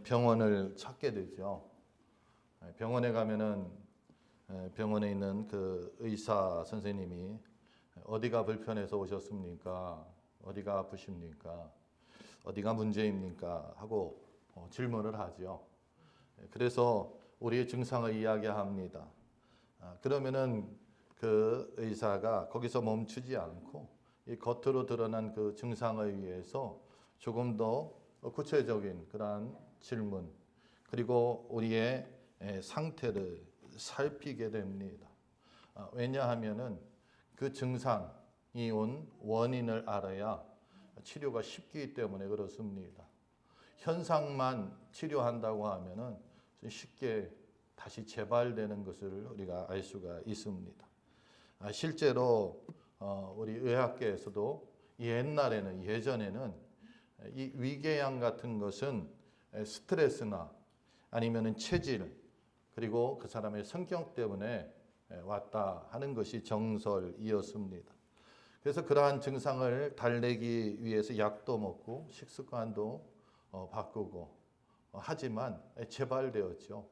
병원을 찾게 되죠. 병원에 가면은 병원에 있는 그 의사 선생님이 어디가 불편해서 오셨습니까? 어디가 아프십니까? 어디가 문제입니까? 하고 질문을 하죠. 그래서 우리의 증상을 이야기합니다. 그러면은 그 의사가 거기서 멈추지 않고 이 겉으로 드러난 그 증상을 위해서 조금 더 구체적인 그러한 질문 그리고 우리의 상태를 살피게 됩니다. 왜냐하면은 그 증상이 온 원인을 알아야 치료가 쉽기 때문에 그렇습니다. 현상만 치료한다고 하면은 쉽게 다시 재발되는 것을 우리가 알 수가 있습니다. 실제로 우리 의학계에서도 옛날에는 예전에는 이 위궤양 같은 것은 스트레스나 아니면은 체질 그리고 그 사람의 성격 때문에 왔다 하는 것이 정설이었습니다. 그래서 그러한 증상을 달래기 위해서 약도 먹고 식습관도 바꾸고 하지만 재발되었죠.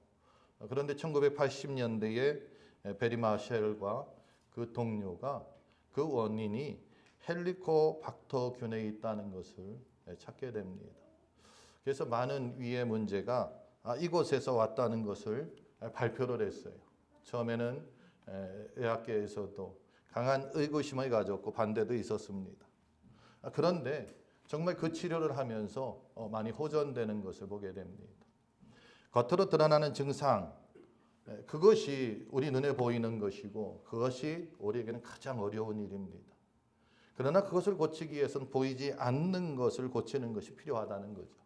그런데 1980년대에 베리 마셸과 그 동료가 그 원인이 헬리코박터균에 있다는 것을 찾게 됩니다. 그래서 많은 위의 문제가 이곳에서 왔다는 것을 발표를 했어요. 처음에는 의학계에서도 강한 의구심을 가졌고 반대도 있었습니다. 그런데 정말 그 치료를 하면서 많이 호전되는 것을 보게 됩니다. 겉으로 드러나는 증상, 그것이 우리 눈에 보이는 것이고 그것이 우리에게는 가장 어려운 일입니다. 그러나 그것을 고치기 위해서는 보이지 않는 것을 고치는 것이 필요하다는 거죠.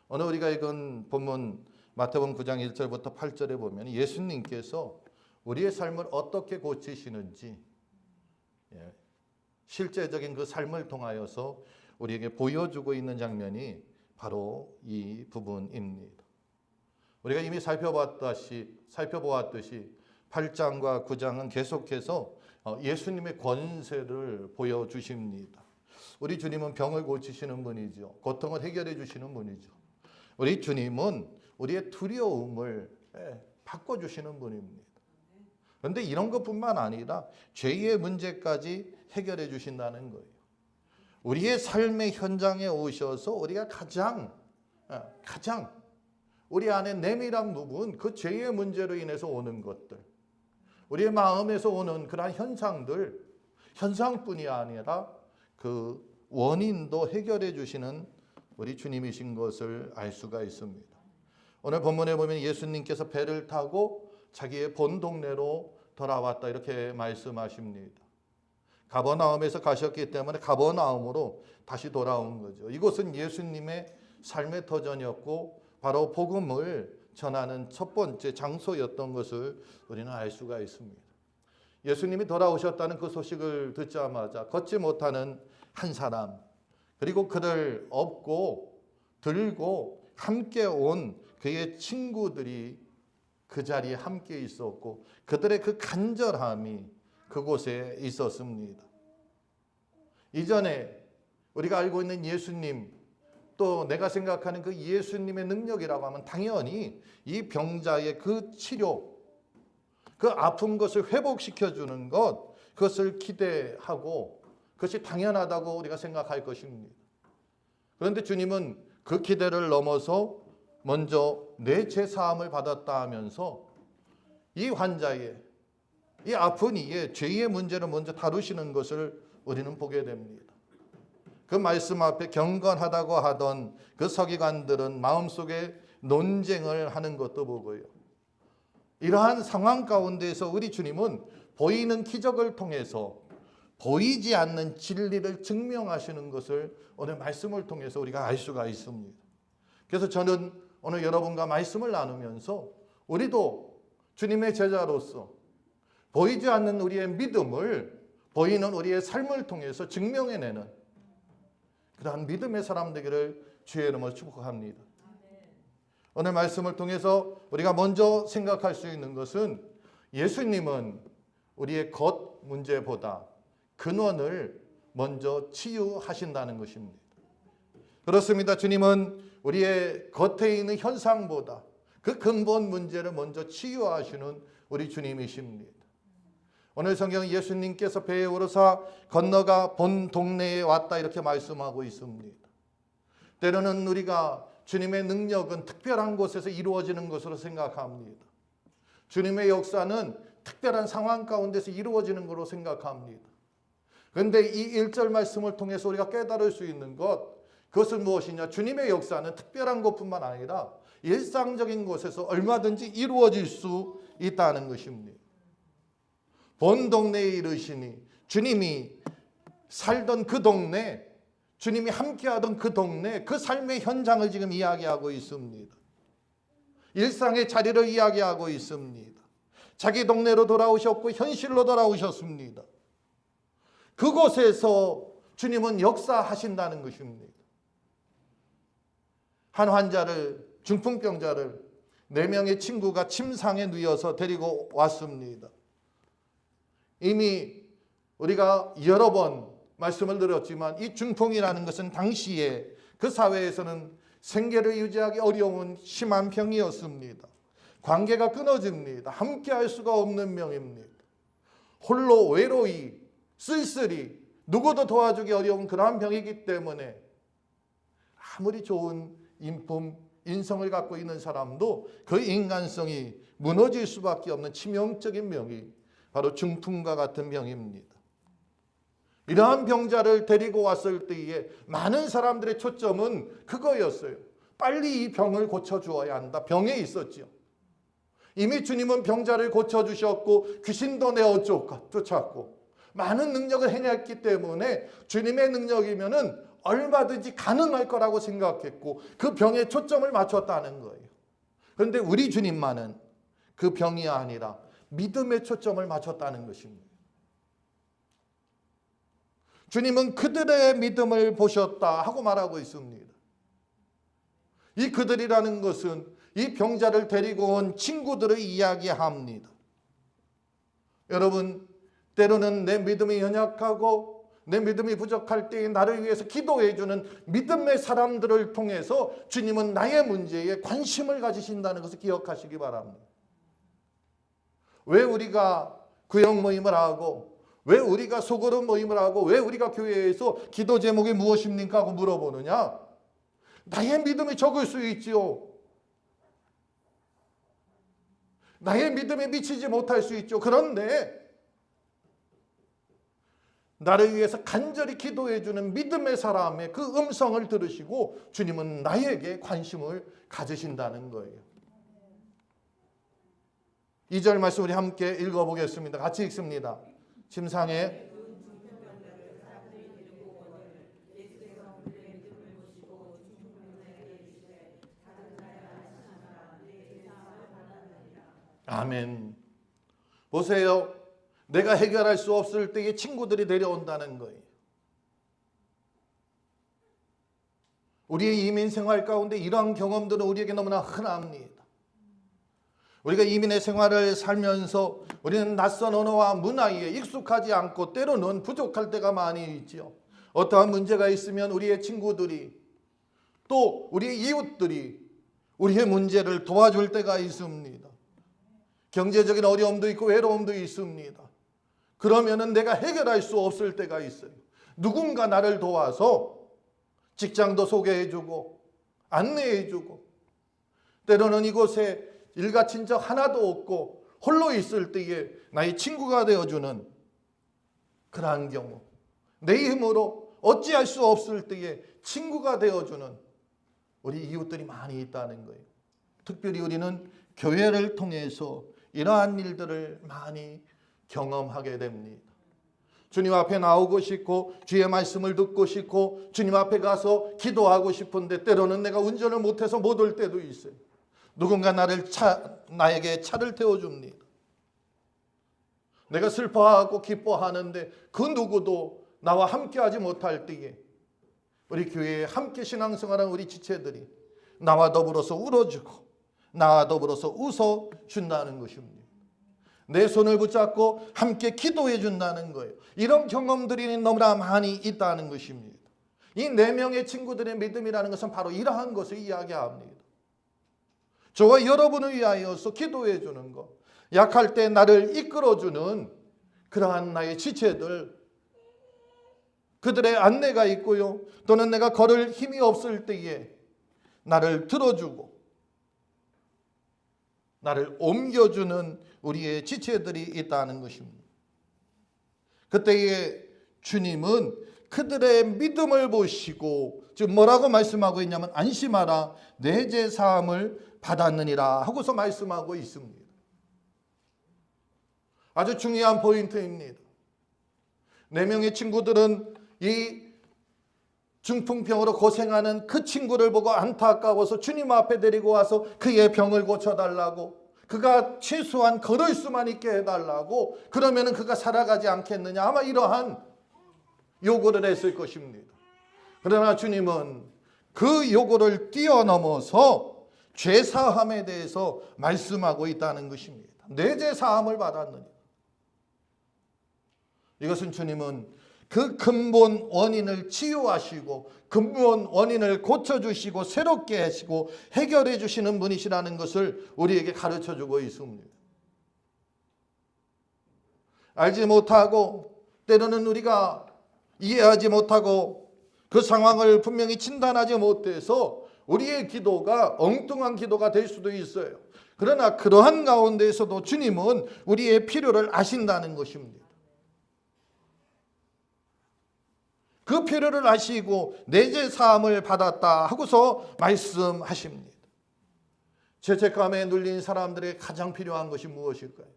오늘 우리가 읽은 본문 마태복음 9장 1절부터 8절에 보면 예수님께서 우리의 삶을 어떻게 고치시는지 실제적인 그 삶을 통하여서 우리에게 보여주고 있는 장면이 바로 이 부분입니다. 우리가 이미 살펴보았듯이 8장과 9장은 계속해서 예수님의 권세를 보여주십니다. 우리 주님은 병을 고치시는 분이죠. 고통을 해결해 주시는 분이죠. 우리 주님은 우리의 두려움을 바꿔주시는 분입니다. 그런데 이런 것뿐만 아니라 죄의 문제까지 해결해 주신다는 거예요. 우리의 삶의 현장에 오셔서 우리가 가장 우리 안에 내밀한 부분, 그 죄의 문제로 인해서 오는 것들, 우리의 마음에서 오는 그러한 현상들, 현상뿐이 아니라 그 원인도 해결해 주시는 우리 주님이신 것을 알 수가 있습니다. 오늘 본문에 보면 예수님께서 배를 타고 자기의 본 동네로 돌아왔다 이렇게 말씀하십니다. 가버나움에서 가셨기 때문에 가버나움으로 다시 돌아온 거죠. 이곳은 예수님의 삶의 터전이었고 바로 복음을 전하는 첫 번째 장소였던 것을 우리는 알 수가 있습니다. 예수님이 돌아오셨다는 그 소식을 듣자마자 걷지 못하는 한 사람, 그리고 그를 업고 들고 함께 온 그의 친구들이 그 자리에 함께 있었고 그들의 그 간절함이 그곳에 있었습니다. 이전에 우리가 알고 있는 예수님, 또 내가 생각하는 그 예수님의 능력이라고 하면 당연히 이 병자의 그 치료, 그 아픈 것을 회복시켜주는 것, 그것을 기대하고 그것이 당연하다고 우리가 생각할 것입니다. 그런데 주님은 그 기대를 넘어서 먼저 내 죄사함을 받았다 하면서 이 환자의, 이 아픈 이의 죄의 문제를 먼저 다루시는 것을 우리는 보게 됩니다. 그 말씀 앞에 경건하다고 하던 그 서기관들은 마음속에 논쟁을 하는 것도 보고요. 이러한 상황 가운데에서 우리 주님은 보이는 기적을 통해서 보이지 않는 진리를 증명하시는 것을 오늘 말씀을 통해서 우리가 알 수가 있습니다. 그래서 저는 오늘 여러분과 말씀을 나누면서 우리도 주님의 제자로서 보이지 않는 우리의 믿음을 보이는 우리의 삶을 통해서 증명해내는 그러한 믿음의 사람 되기를 주의 이름으로 축복합니다. 오늘 말씀을 통해서 우리가 먼저 생각할 수 있는 것은 예수님은 우리의 겉 문제보다 근원을 먼저 치유하신다는 것입니다. 그렇습니다. 주님은 우리의 겉에 있는 현상보다 그 근본 문제를 먼저 치유하시는 우리 주님이십니다. 오늘 성경은 예수님께서 배에 오르사 건너가 본 동네에 왔다 이렇게 말씀하고 있습니다. 때로는 우리가 주님의 능력은 특별한 곳에서 이루어지는 것으로 생각합니다. 주님의 역사는 특별한 상황 가운데서 이루어지는 것으로 생각합니다. 그런데 이 1절 말씀을 통해서 우리가 깨달을 수 있는 그것은 무엇이냐? 주님의 역사는 특별한 곳뿐만 아니라 일상적인 곳에서 얼마든지 이루어질 수 있다는 것입니다. 본 동네에 이르시니 주님이 살던 그 동네, 주님이 함께하던 그 동네, 그 삶의 현장을 지금 이야기하고 있습니다. 일상의 자리를 이야기하고 있습니다. 자기 동네로 돌아오셨고 현실로 돌아오셨습니다. 그곳에서 주님은 역사하신다는 것입니다. 한 환자를, 중풍병자를 4명의 친구가 침상에 누워서 데리고 왔습니다. 이미 우리가 여러 번 말씀을 드렸지만 이 중풍이라는 것은 당시에 그 사회에서는 생계를 유지하기 어려운 심한 병이었습니다. 관계가 끊어집니다. 함께할 수가 없는 병입니다. 홀로 외로이 쓸쓸히 누구도 도와주기 어려운 그러한 병이기 때문에 아무리 좋은 인품, 인성을 갖고 있는 사람도 그 인간성이 무너질 수밖에 없는 치명적인 병이 바로 중풍과 같은 병입니다. 이러한 병자를 데리고 왔을 때에 많은 사람들의 초점은 그거였어요. 빨리 이 병을 고쳐주어야 한다. 병에 있었죠. 이미 주님은 병자를 고쳐주셨고 귀신도 내어 쫓았고 많은 능력을 행했기 때문에 주님의 능력이면은 얼마든지 가능할 거라고 생각했고 그 병에 초점을 맞췄다는 거예요. 그런데 우리 주님만은 그 병이 아니라 믿음에 초점을 맞췄다는 것입니다. 주님은 그들의 믿음을 보셨다 하고 말하고 있습니다. 이 그들이라는 것은 이 병자를 데리고 온 친구들을 이야기합니다. 여러분, 때로는 내 믿음이 연약하고 내 믿음이 부족할 때에 나를 위해서 기도해 주는 믿음의 사람들을 통해서 주님은 나의 문제에 관심을 가지신다는 것을 기억하시기 바랍니다. 왜 우리가 구역 모임을 하고 왜 우리가 소그룹 모임을 하고 왜 우리가 교회에서 기도 제목이 무엇입니까? 하고 물어보느냐? 나의 믿음이 적을 수 있지요. 나의 믿음에 미치지 못할 수 있죠. 그런데 나를 위해서 간절히 기도해 주는 믿음의 사람의 그 음성을 들으시고 주님은 나에게 관심을 가지신다는 거예요. 2절 말씀 우리 함께 읽어보겠습니다. 같이 읽습니다. 침상에 아멘. 보세요. 내가 해결할 수 없을 때에 친구들이 데려온다는 거예요. 우리의 이민 생활 가운데 이러한 경험들은 우리에게 너무나 흔합니다. 우리가 이민의 생활을 살면서 우리는 낯선 언어와 문화에 익숙하지 않고 때로는 부족할 때가 많이 있죠. 어떠한 문제가 있으면 우리의 친구들이 또 우리의 이웃들이 우리의 문제를 도와줄 때가 있습니다. 경제적인 어려움도 있고 외로움도 있습니다. 그러면은 내가 해결할 수 없을 때가 있어요. 누군가 나를 도와서 직장도 소개해주고 안내해주고 때로는 이곳에 일가 친척 하나도 없고 홀로 있을 때에 나의 친구가 되어주는 그러한 경우, 내 힘으로 어찌할 수 없을 때에 친구가 되어주는 우리 이웃들이 많이 있다는 거예요. 특별히 우리는 교회를 통해서 이러한 일들을 많이 경험하게 됩니다. 주님 앞에 나오고 싶고 주의 말씀을 듣고 싶고 주님 앞에 가서 기도하고 싶은데 때로는 내가 운전을 못해서 못 올 때도 있어요. 누군가 나에게 차를 태워줍니다. 내가 슬퍼하고 기뻐하는데 그 누구도 나와 함께하지 못할 때에 우리 교회에 함께 신앙생활하는 우리 지체들이 나와 더불어서 울어주고 나와 더불어서 웃어준다는 것입니다. 내 손을 붙잡고 함께 기도해 준다는 거예요. 이런 경험들이 너무나 많이 있다는 것입니다. 이 4명의 친구들의 믿음이라는 것은 바로 이러한 것을 이야기합니다. 저와 여러분을 위하여서 기도해 주는 것, 약할 때 나를 이끌어주는 그러한 나의 지체들, 그들의 안내가 있고요, 또는 내가 걸을 힘이 없을 때에 나를 들어주고 나를 옮겨주는 우리의 지체들이 있다는 것입니다. 그때에 주님은 그들의 믿음을 보시고 지금 뭐라고 말씀하고 있냐면 안심하라 내 죄 사함을 받았느니라 하고서 말씀하고 있습니다. 아주 중요한 포인트입니다. 4명의 친구들은 이 중풍병으로 고생하는 그 친구를 보고 안타까워서 주님 앞에 데리고 와서 그의 병을 고쳐달라고, 그가 최소한 걸을 수만 있게 해달라고, 그러면 그가 살아가지 않겠느냐, 아마 이러한 요구를 했을 것입니다. 그러나 주님은 그 요구를 뛰어넘어서 죄사함에 대해서 말씀하고 있다는 것입니다. 내 죄사함을 받았느냐. 이것은 주님은 그 근본 원인을 치유하시고 근본 원인을 고쳐주시고 새롭게 하시고 해결해 주시는 분이시라는 것을 우리에게 가르쳐주고 있습니다. 알지 못하고 때로는 우리가 이해하지 못하고 그 상황을 분명히 진단하지 못해서 우리의 기도가 엉뚱한 기도가 될 수도 있어요. 그러나 그러한 가운데에서도 주님은 우리의 필요를 아신다는 것입니다. 그 필요를 아시고 내 죄 사함을 받았다 하고서 말씀하십니다. 죄책감에 눌린 사람들에게 가장 필요한 것이 무엇일까요?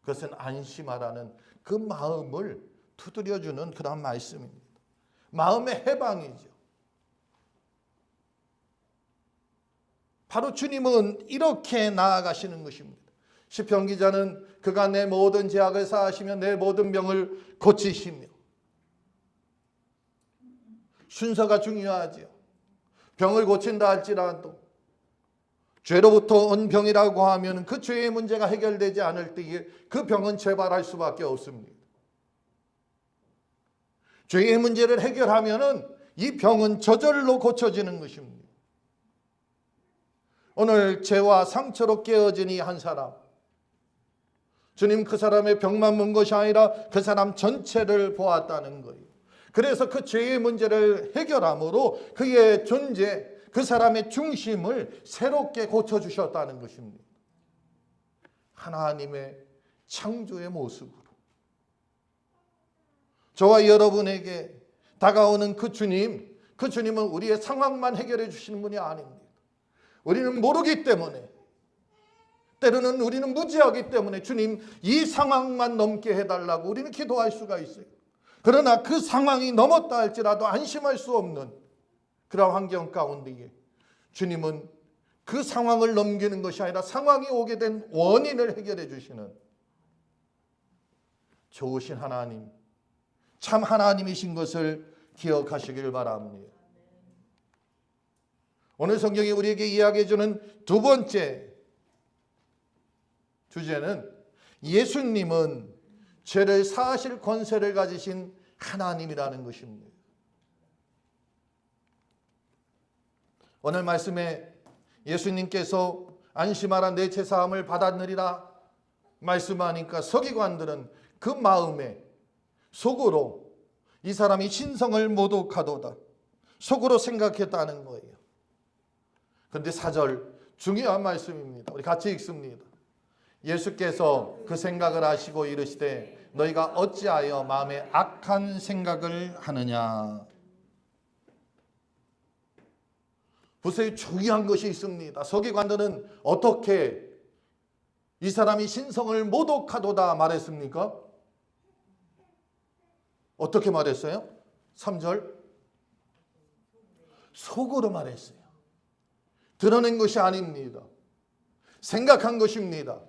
그것은 안심하라는 그 마음을 두드려주는 그런 말씀입니다. 마음의 해방이죠. 바로 주님은 이렇게 나아가시는 것입니다. 시편 기자는 그가 내 모든 죄악을 사하시며 내 모든 병을 고치시며, 순서가 중요하지요. 병을 고친다 할지라도 죄로부터 온 병이라고 하면 그 죄의 문제가 해결되지 않을 때에 그 병은 재발할 수밖에 없습니다. 죄의 문제를 해결하면 이 병은 저절로 고쳐지는 것입니다. 오늘 죄와 상처로 깨어진 이 한 사람, 주님 그 사람의 병만 본 것이 아니라 그 사람 전체를 보았다는 거예요. 그래서 그 죄의 문제를 해결함으로 그의 존재, 그 사람의 중심을 새롭게 고쳐주셨다는 것입니다. 하나님의 창조의 모습으로 저와 여러분에게 다가오는 그 주님은 우리의 상황만 해결해 주시는 분이 아닙니다. 우리는 모르기 때문에, 때로는 우리는 무지하기 때문에 주님 이 상황만 넘게 해달라고 우리는 기도할 수가 있어요. 그러나 그 상황이 넘었다 할지라도 안심할 수 없는 그런 환경 가운데에 주님은 그 상황을 넘기는 것이 아니라 상황이 오게 된 원인을 해결해 주시는 좋으신 하나님, 참 하나님이신 것을 기억하시길 바랍니다. 오늘 성경이 우리에게 이야기해 주는 두 번째 주제는 예수님은 죄를 사하실 권세를 가지신 하나님이라는 것입니다. 오늘 말씀에 예수님께서 안심하라 내 죄 사함을 받았느니라 말씀하니까 서기관들은 그 마음에 속으로 이 사람이 신성을 모독하도다 속으로 생각했다는 거예요. 그런데 4절 중요한 말씀입니다. 우리 같이 읽습니다. 예수께서 그 생각을 하시고 이르시되 너희가 어찌하여 마음에 악한 생각을 하느냐. 보세요, 중요한 것이 있습니다. 서기관들은 어떻게 이 사람이 신성을 모독하도다 말했습니까? 어떻게 말했어요? 3절 속으로 말했어요. 드러낸 것이 아닙니다. 생각한 것입니다.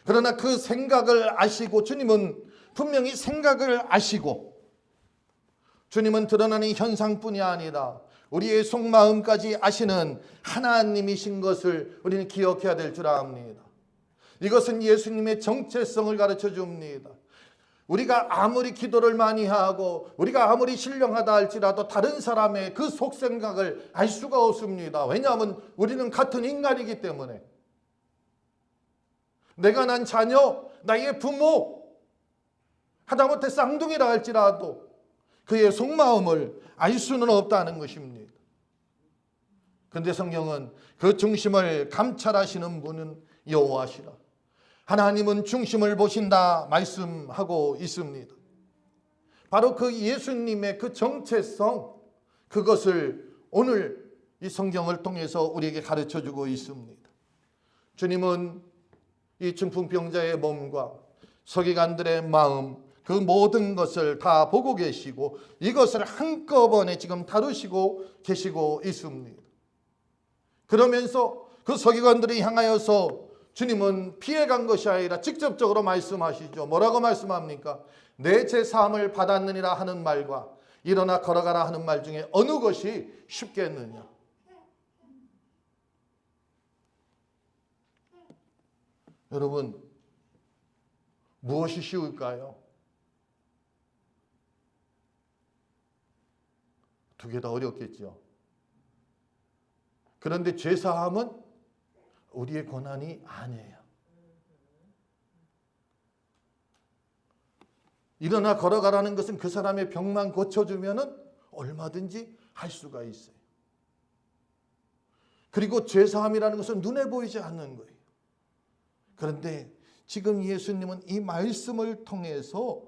그러나 그 생각을 아시고 주님은 분명히 생각을 아시고 주님은 드러나는 현상뿐이 아니라 우리의 속마음까지 아시는 하나님이신 것을 우리는 기억해야 될 줄 압니다. 이것은 예수님의 정체성을 가르쳐 줍니다. 우리가 아무리 기도를 많이 하고 우리가 아무리 신령하다 할지라도 다른 사람의 그 속생각을 알 수가 없습니다. 왜냐하면 우리는 같은 인간이기 때문에. 내가 난 자녀, 나의 부모, 하다못해 쌍둥이라 할지라도 그의 속마음을 알 수는 없다는 것입니다. 그런데 성경은 그 중심을 감찰하시는 분은 여호와시라. 하나님은 중심을 보신다 말씀하고 있습니다. 바로 그 예수님의 그 정체성, 그것을 오늘 이 성경을 통해서 우리에게 가르쳐주고 있습니다. 주님은 이 중풍병자의 몸과 서기관들의 마음, 그 모든 것을 다 보고 계시고 이것을 한꺼번에 지금 다루시고 계시고 있습니다. 그러면서 그 서기관들이 향하여서 주님은 피해간 것이 아니라 직접적으로 말씀하시죠. 뭐라고 말씀합니까? 내 제사함을 받았느니라 하는 말과 일어나 걸어가라 하는 말 중에 어느 것이 쉽겠느냐? 여러분, 무엇이 쉬울까요? 두 개 다 어렵겠죠. 그런데 죄사함은 우리의 권한이 아니에요. 일어나 걸어가라는 것은 그 사람의 병만 고쳐주면 얼마든지 할 수가 있어요. 그리고 죄사함이라는 것은 눈에 보이지 않는 거예요. 그런데 지금 예수님은 이 말씀을 통해서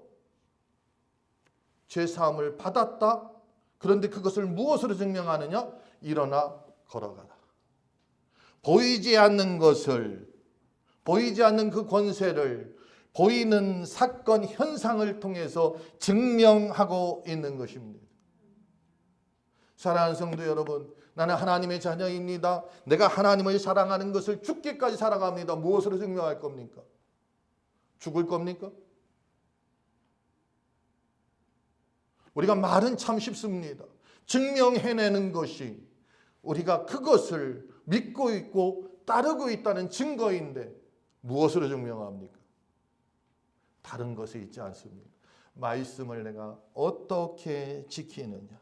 죄사함을 받았다. 그런데 그것을 무엇으로 증명하느냐? 일어나 걸어가라. 보이지 않는 것을, 보이지 않는 그 권세를 보이는 사건, 현상을 통해서 증명하고 있는 것입니다. 사랑하는 성도 여러분, 나는 하나님의 자녀입니다. 내가 하나님을 사랑하는 것을 죽기까지 살아갑니다. 무엇으로 증명할 겁니까? 죽을 겁니까? 우리가 말은 참 쉽습니다. 증명해내는 것이 우리가 그것을 믿고 있고 따르고 있다는 증거인데 무엇으로 증명합니까? 다른 것이 있지 않습니다. 말씀을 내가 어떻게 지키느냐,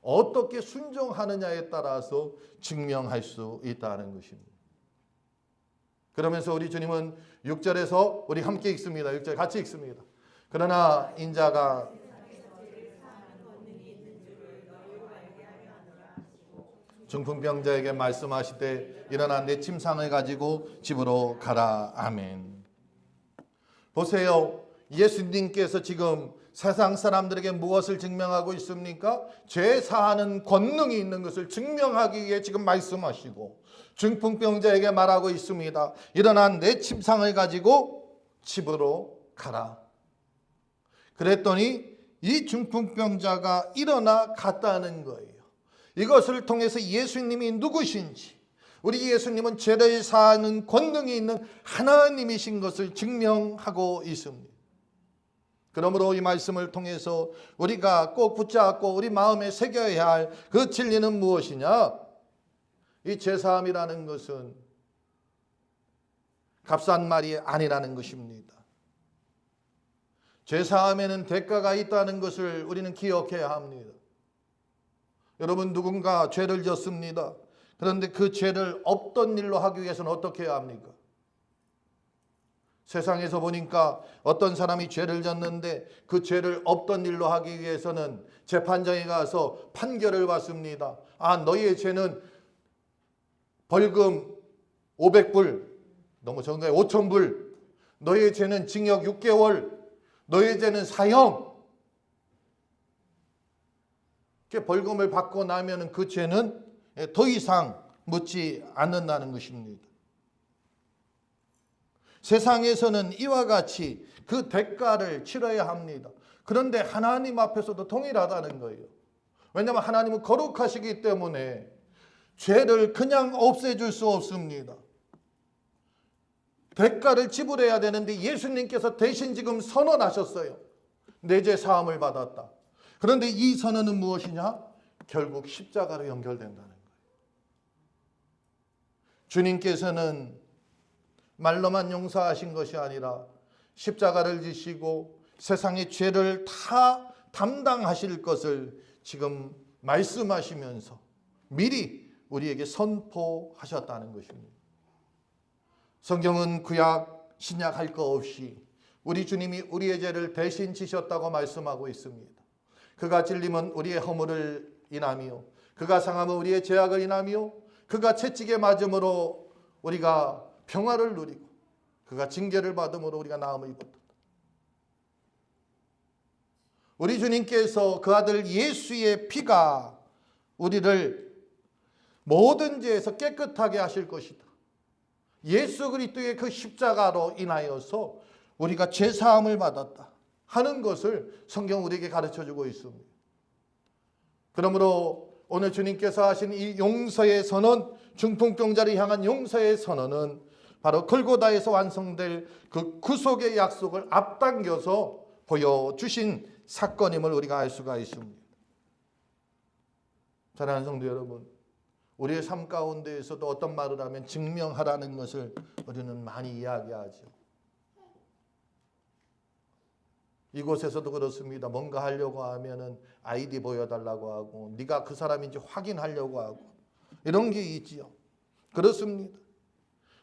어떻게 순종하느냐에 따라서 증명할 수 있다는 것입니다. 그러면서 우리 주님은 6절에서 우리 함께 읽습니다. 6절 같이 읽습니다. 그러나 인자가 중풍병자에게 말씀하시되 일어나 내 침상을 가지고 집으로 가라. 아멘. 보세요. 예수님께서 지금 세상 사람들에게 무엇을 증명하고 있습니까? 죄 사하는 권능이 있는 것을 증명하기 위해 지금 말씀하시고 중풍병자에게 말하고 있습니다. 일어나 내 침상을 가지고 집으로 가라. 그랬더니 이 중풍병자가 일어나 갔다는 거예요. 이것을 통해서 예수님이 누구신지, 우리 예수님은 죄를 사하는 권능이 있는 하나님이신 것을 증명하고 있습니다. 그러므로 이 말씀을 통해서 우리가 꼭 붙잡고 우리 마음에 새겨야 할 그 진리는 무엇이냐? 이 죄사함이라는 것은 값싼 말이 아니라는 것입니다. 죄사함에는 대가가 있다는 것을 우리는 기억해야 합니다. 여러분, 누군가 죄를 졌습니다. 그런데 그 죄를 없던 일로 하기 위해서는 어떻게 해야 합니까? 세상에서 보니까 어떤 사람이 죄를 졌는데 그 죄를 없던 일로 하기 위해서는 재판장에 가서 판결을 받습니다. 아, 너희의 죄는 벌금 500불, 너무 적은 거예요. 5,000불. 너희의 죄는 징역 6개월, 너희의 죄는 사형. 벌금을 받고 나면 그 죄는 더 이상 묻지 않는다는 것입니다. 세상에서는 이와 같이 그 대가를 치러야 합니다. 그런데 하나님 앞에서도 동일하다는 거예요. 왜냐하면 하나님은 거룩하시기 때문에 죄를 그냥 없애줄 수 없습니다. 대가를 지불해야 되는데 예수님께서 대신 지금 선언하셨어요. 내 죄 사함을 받았다. 그런데 이 선언은 무엇이냐? 결국 십자가로 연결된다는 거예요. 주님께서는 말로만 용서하신 것이 아니라 십자가를 지시고 세상의 죄를 다 담당하실 것을 지금 말씀하시면서 미리 우리에게 선포하셨다는 것입니다. 성경은 구약, 신약 할 거 없이 우리 주님이 우리의 죄를 대신 지셨다고 말씀하고 있습니다. 그가 찔림은 우리의 허물을 인하며 그가 상함은 우리의 죄악을 인하며 그가 채찍에 맞음으로 우리가 평화를 누리고 그가 징계를 받음으로 우리가 나음을 입었다. 우리 주님께서 그 아들 예수의 피가 우리를 모든 죄에서 깨끗하게 하실 것이다. 예수 그리스도의 그 십자가로 인하여서 우리가 죄사함을 받았다 하는 것을 성경 우리에게 가르쳐주고 있습니다. 그러므로 오늘 주님께서 하신 이 용서의 선언, 중풍병자를 향한 용서의 선언은 바로 골고다에서 완성될 그 구속의 약속을 앞당겨서 보여주신 사건임을 우리가 알 수가 있습니다. 사랑하는 성도 여러분, 우리의 삶 가운데에서도 어떤 말을 하면 증명하라는 것을 우리는 많이 이야기하죠. 이곳에서도 그렇습니다. 뭔가 하려고 하면은 아이디 보여달라고 하고 네가 그 사람인지 확인하려고 하고 이런 게 있지요. 그렇습니다.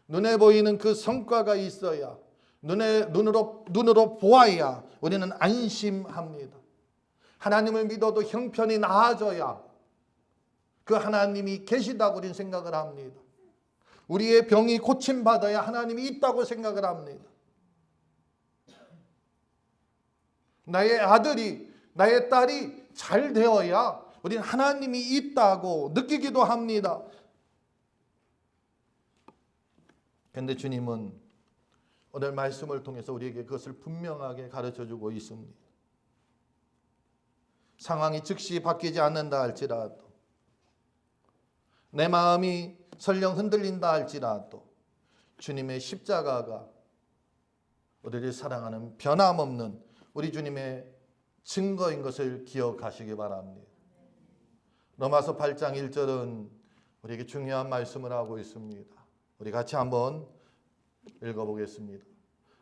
눈에 보이는 그 성과가 있어야 눈으로 보아야 우리는 안심합니다. 하나님을 믿어도 형편이 나아져야 그 하나님이 계시다고 우리는 생각을 합니다. 우리의 병이 고침받아야 하나님이 있다고 생각을 합니다. 나의 아들이, 나의 딸이 잘 되어야 우리는 하나님이 있다고 느끼기도 합니다. 그런데 주님은 오늘 말씀을 통해서 우리에게 그것을 분명하게 가르쳐주고 있습니다. 상황이 즉시 바뀌지 않는다 할지라도, 내 마음이 설령 흔들린다 할지라도 주님의 십자가가 우리를 사랑하는 변함없는 우리 주님의 증거인 것을 기억하시기 바랍니다. 로마서 8장 1절은 우리에게 중요한 말씀을 하고 있습니다. 우리 같이 한번 읽어보겠습니다.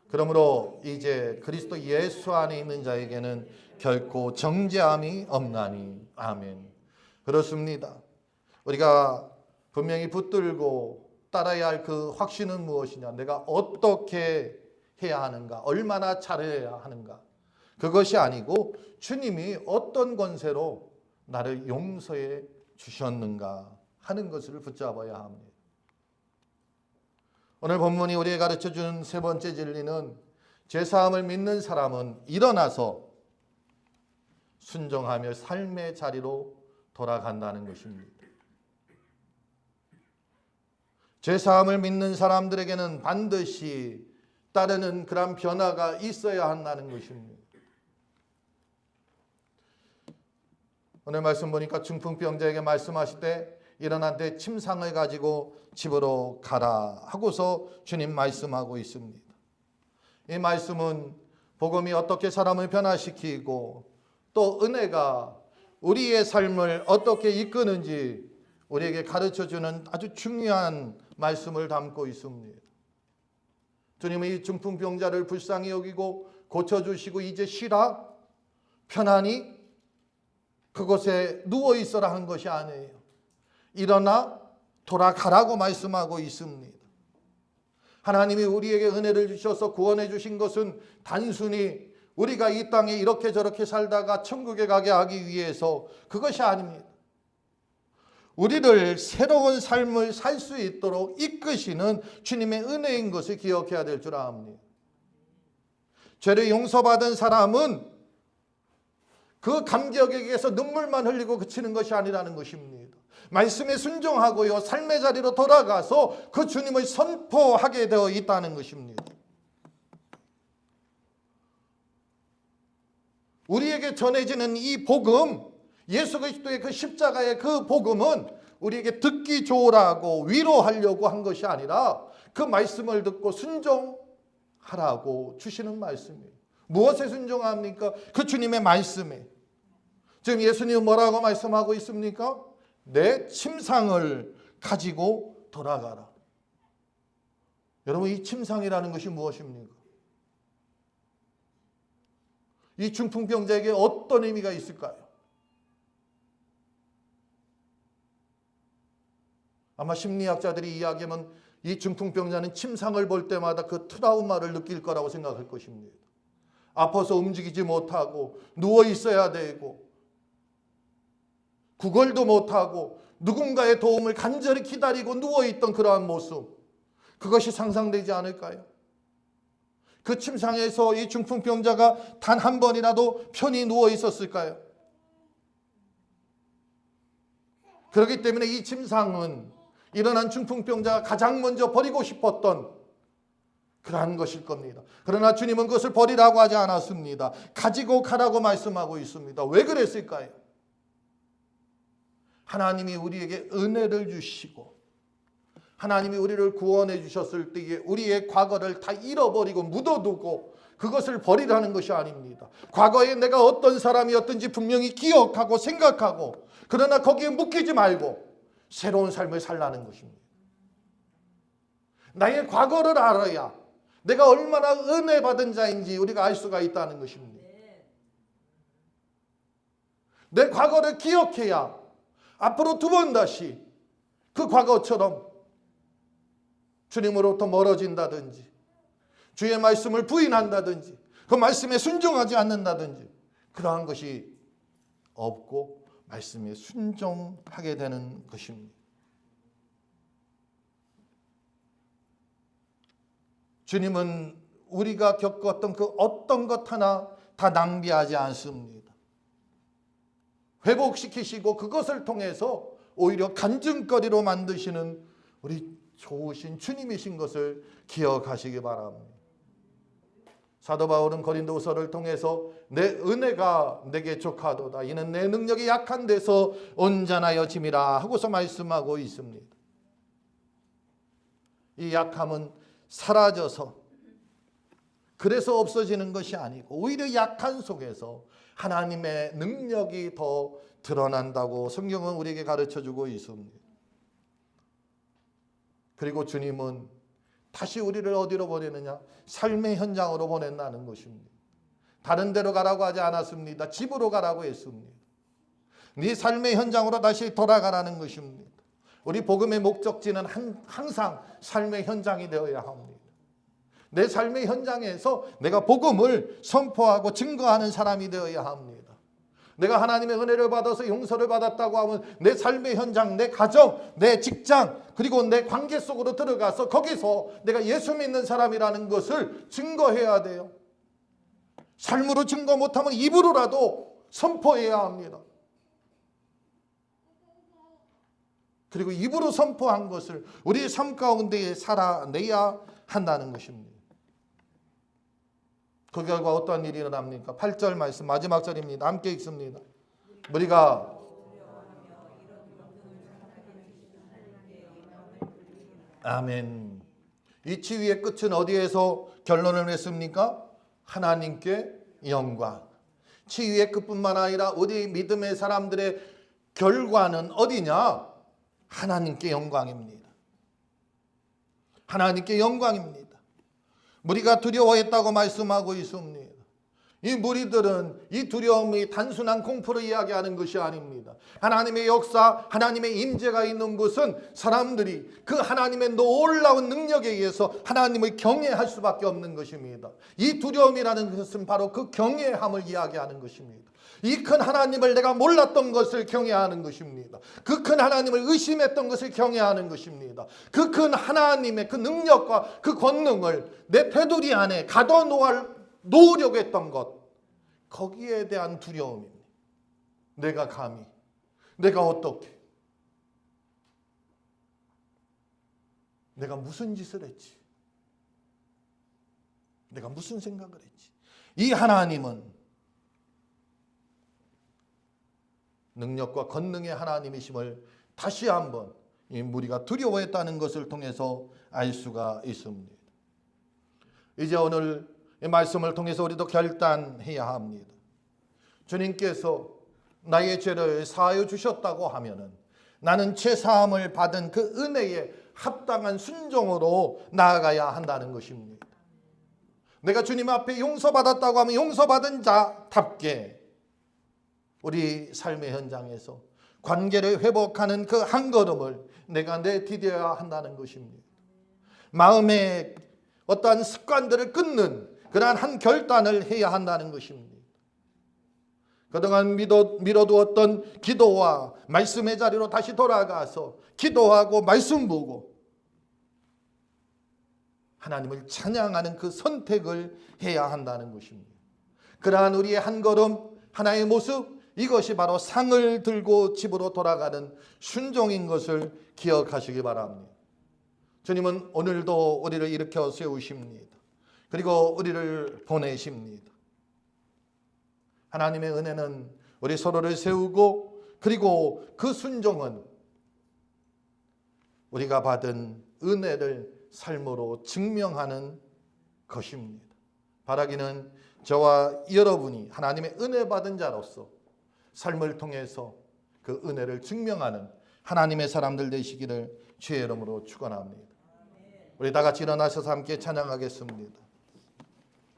그러므로 이제 그리스도 예수 안에 있는 자에게는 결코 정죄함이 없나니. 아멘. 그렇습니다. 우리가 분명히 붙들고 따라야 할 그 확신은 무엇이냐? 내가 어떻게 해야 하는가? 얼마나 잘해야 하는가? 그것이 아니고 주님이 어떤 권세로 나를 용서해 주셨는가 하는 것을 붙잡아야 합니다. 오늘 본문이 우리에게 가르쳐준 세 번째 진리는 죄사함을 믿는 사람은 일어나서 순종하며 삶의 자리로 돌아간다는 것입니다. 죄사함을 믿는 사람들에게는 반드시 따르는 그런 변화가 있어야 한다는 것입니다. 오늘 말씀 보니까 중풍병자에게 말씀하실 때 일어났는데 침상을 가지고 집으로 가라 하고서 주님 말씀하고 있습니다. 이 말씀은 복음이 어떻게 사람을 변화시키고 또 은혜가 우리의 삶을 어떻게 이끄는지 우리에게 가르쳐주는 아주 중요한 말씀을 담고 있습니다. 주님은 이 중풍병자를 불쌍히 여기고 고쳐주시고 이제 쉬라, 편안히 그곳에 누워있어라 한 것이 아니에요. 일어나 돌아가라고 말씀하고 있습니다. 하나님이 우리에게 은혜를 주셔서 구원해 주신 것은 단순히 우리가 이 땅에 이렇게 저렇게 살다가 천국에 가게 하기 위해서 그것이 아닙니다. 우리를 새로운 삶을 살 수 있도록 이끄시는 주님의 은혜인 것을 기억해야 될 줄 압니다. 죄를 용서받은 사람은 그 감격에 의해서 눈물만 흘리고 그치는 것이 아니라는 것입니다. 말씀에 순종하고요, 삶의 자리로 돌아가서 그 주님을 선포하게 되어 있다는 것입니다. 우리에게 전해지는 이 복음, 예수 그리스도의 그 십자가의 그 복음은 우리에게 듣기 좋으라고 위로하려고 한 것이 아니라 그 말씀을 듣고 순종하라고 주시는 말씀이에요. 무엇에 순종합니까? 그 주님의 말씀에. 지금 예수님은 뭐라고 말씀하고 있습니까? 내 침상을 가지고 돌아가라. 여러분, 이 침상이라는 것이 무엇입니까? 이 중풍병자에게 어떤 의미가 있을까요? 아마 심리학자들이 이야기하면 이 중풍병자는 침상을 볼 때마다 그 트라우마를 느낄 거라고 생각할 것입니다. 아파서 움직이지 못하고 누워 있어야 되고 구걸도 못하고 누군가의 도움을 간절히 기다리고 누워있던 그러한 모습, 그것이 상상되지 않을까요? 그 침상에서 이 중풍병자가 단 한 번이라도 편히 누워 있었을까요? 그렇기 때문에 이 침상은 일어난 중풍병자가 가장 먼저 버리고 싶었던 그러한 것일 겁니다. 그러나 주님은 그것을 버리라고 하지 않았습니다. 가지고 가라고 말씀하고 있습니다. 왜 그랬을까요? 하나님이 우리에게 은혜를 주시고 하나님이 우리를 구원해 주셨을 때에 우리의 과거를 다 잃어버리고 묻어두고 그것을 버리라는 것이 아닙니다. 과거에 내가 어떤 사람이었든지 분명히 기억하고 생각하고, 그러나 거기에 묶이지 말고 새로운 삶을 살라는 것입니다. 나의 과거를 알아야 내가 얼마나 은혜 받은 자인지 우리가 알 수가 있다는 것입니다. 내 과거를 기억해야 앞으로 두 번 다시 그 과거처럼 주님으로부터 멀어진다든지 주의 말씀을 부인한다든지 그 말씀에 순종하지 않는다든지 그러한 것이 없고 말씀에 순종하게 되는 것입니다. 주님은 우리가 겪었던 그 어떤 것 하나 다 낭비하지 않습니다. 회복시키시고 그것을 통해서 오히려 간증거리로 만드시는 우리 좋으신 주님이신 것을 기억하시기 바랍니다. 사도 바울은 고린도후서를 통해서 내 은혜가 내게 족하도다. 이는 내 능력이 약한 데서 온전하여 짐이라 하고서 말씀하고 있습니다. 이 약함은 사라져서 그래서 없어지는 것이 아니고 오히려 약한 속에서 하나님의 능력이 더 드러난다고 성경은 우리에게 가르쳐주고 있습니다. 그리고 주님은 다시 우리를 어디로 보내느냐? 삶의 현장으로 보낸다는 것입니다. 다른 데로 가라고 하지 않았습니다. 집으로 가라고 했습니다. 네 삶의 현장으로 다시 돌아가라는 것입니다. 우리 복음의 목적지는 항상 삶의 현장이 되어야 합니다. 내 삶의 현장에서 내가 복음을 선포하고 증거하는 사람이 되어야 합니다. 내가 하나님의 은혜를 받아서 용서를 받았다고 하면 내 삶의 현장, 내 가정, 내 직장, 그리고 내 관계 속으로 들어가서 거기서 내가 예수 믿는 사람이라는 것을 증거해야 돼요. 삶으로 증거 못하면 입으로라도 선포해야 합니다. 그리고 입으로 선포한 것을 우리의 삶 가운데에 살아내야 한다는 것입니다. 그 결과 어떠한 일이 일어납니까? 8절 말씀 마지막 절입니다. 함께 읽습니다. 우리가 아멘. 이 치유의 끝은 어디에서 결론을 냈습니까? 하나님께 영광. 치유의 끝뿐만 아니라 우리 믿음의 사람들의 결과는 어디냐? 하나님께 영광입니다. 하나님께 영광입니다. 무리가 두려워했다고 말씀하고 있습니다. 이 무리들은 이 두려움이 단순한 공포를 이야기하는 것이 아닙니다. 하나님의 역사, 하나님의 임재가 있는 곳은 사람들이 그 하나님의 놀라운 능력에 의해서 하나님을 경외할 수밖에 없는 것입니다. 이 두려움이라는 것은 바로 그 경외함을 이야기하는 것입니다. 이 큰 하나님을 내가 몰랐던 것을 경외하는 것입니다. 그 큰 하나님을 의심했던 것을 경외하는 것입니다. 그 큰 하나님의 그 능력과 그 권능을 내 테두리 안에 가둬놓으려고 했던 것, 거기에 대한 두려움입니다. 내가 감히, 내가 어떻게, 내가 무슨 짓을 했지, 내가 무슨 생각을 했지. 이 하나님은 능력과 권능의 하나님이심을 다시 한번 이 무리가 두려워했다는 것을 통해서 알 수가 있습니다. 이제 오늘 이 말씀을 통해서 우리도 결단해야 합니다. 주님께서 나의 죄를 사하여 주셨다고 하면은 나는 죄 사함을 받은 그 은혜에 합당한 순종으로 나아가야 한다는 것입니다. 내가 주님 앞에 용서받았다고 하면 용서받은 자답게 우리 삶의 현장에서 관계를 회복하는 그 한 걸음을 내가 내디뎌야 한다는 것입니다. 마음의 어떠한 습관들을 끊는 그러한 한 결단을 해야 한다는 것입니다. 그동안 미뤄두었던 기도와 말씀의 자리로 다시 돌아가서 기도하고 말씀 보고 하나님을 찬양하는 그 선택을 해야 한다는 것입니다. 그러한 우리의 한 걸음, 하나의 모습, 이것이 바로 상을 들고 집으로 돌아가는 순종인 것을 기억하시기 바랍니다. 주님은 오늘도 우리를 일으켜 세우십니다. 그리고 우리를 보내십니다. 하나님의 은혜는 우리 서로를 세우고, 그리고 그 순종은 우리가 받은 은혜를 삶으로 증명하는 것입니다. 바라기는 저와 여러분이 하나님의 은혜 받은 자로서 삶을 통해서 그 은혜를 증명하는 하나님의 사람들 되시기를 주의 이름으로 축원합니다. 우리 다 같이 일어나셔서 함께 찬양하겠습니다.